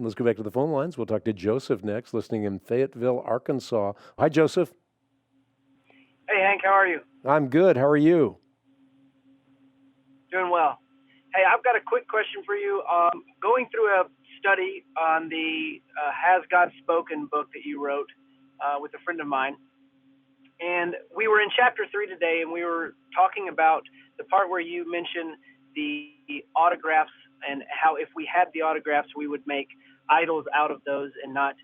Let's go back to the phone lines. We'll talk to Joseph next, listening in Fayetteville, Arkansas. Hi, Joseph. Hey, Hank, how are you? I'm good. How are you? Doing well. Hey, I've got a quick question for you. Going through a study on the Has God Spoken book that you wrote with a friend of mine, and we were in chapter 3 today, and we were talking about the part where you mentioned the autographs and how if we had the autographs, we would make idols out of those and not,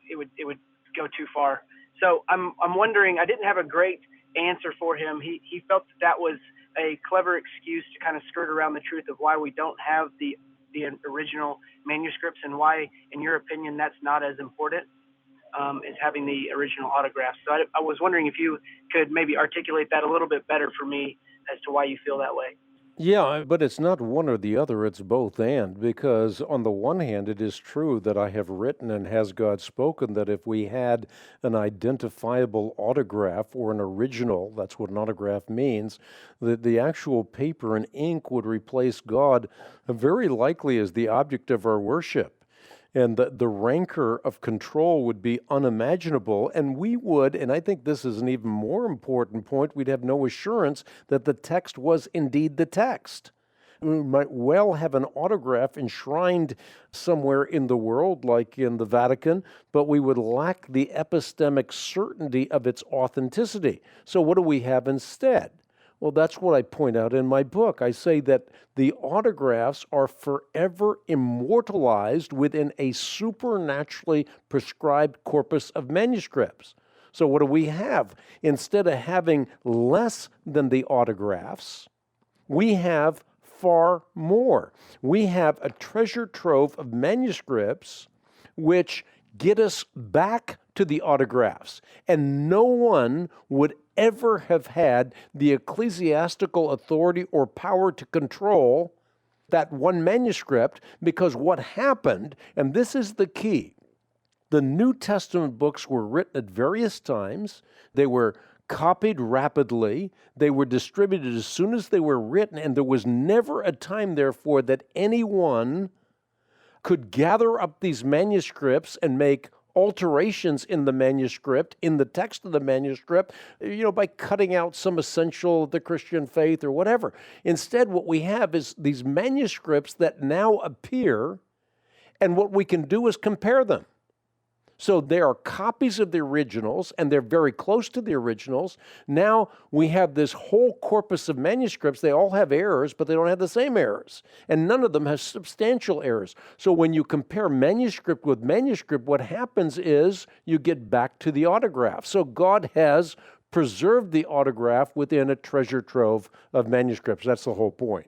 it would go too far. So I'm wondering, I didn't have a great answer for him. He felt that was a clever excuse to kind of skirt around the truth of why we don't have the original manuscripts and why, in your opinion, that's not as important as having the original autographs. So I was wondering if you could maybe articulate that a little bit better for me as to why you feel that way. Yeah, but it's not one or the other, it's both and, because on the one hand, it is true that I have written and has God spoken that if we had an identifiable autograph or an original, that's what an autograph means, that the actual paper and ink would replace God very likely as the object of our worship. And the rancor of control would be unimaginable, and we would, and I think this is an even more important point, we'd have no assurance that the text was indeed the text. We might well have an autograph enshrined somewhere in the world, like in the Vatican, but we would lack the epistemic certainty of its authenticity. So what do we have instead? Well, that's what I point out in my book. I say that the autographs are forever immortalized within a supernaturally prescribed corpus of manuscripts. So what do we have? Instead of having less than the autographs, we have far more. We have a treasure trove of manuscripts which get us back to the autographs. And no one would ever have had the ecclesiastical authority or power to control that one manuscript, because what happened, and this is the key, the New Testament books were written at various times. They were copied rapidly. They were distributed as soon as they were written, and there was never a time, therefore, that anyone could gather up these manuscripts and make alterations in the manuscript, in the text of the manuscript, by cutting out some essential of the Christian faith or whatever. Instead, what we have is these manuscripts that now appear, and what we can do is compare them. So there are copies of the originals, and they're very close to the originals. Now we have this whole corpus of manuscripts. They all have errors, but they don't have the same errors. And none of them has substantial errors. So when you compare manuscript with manuscript, what happens is you get back to the autograph. So God has preserved the autograph within a treasure trove of manuscripts. That's the whole point.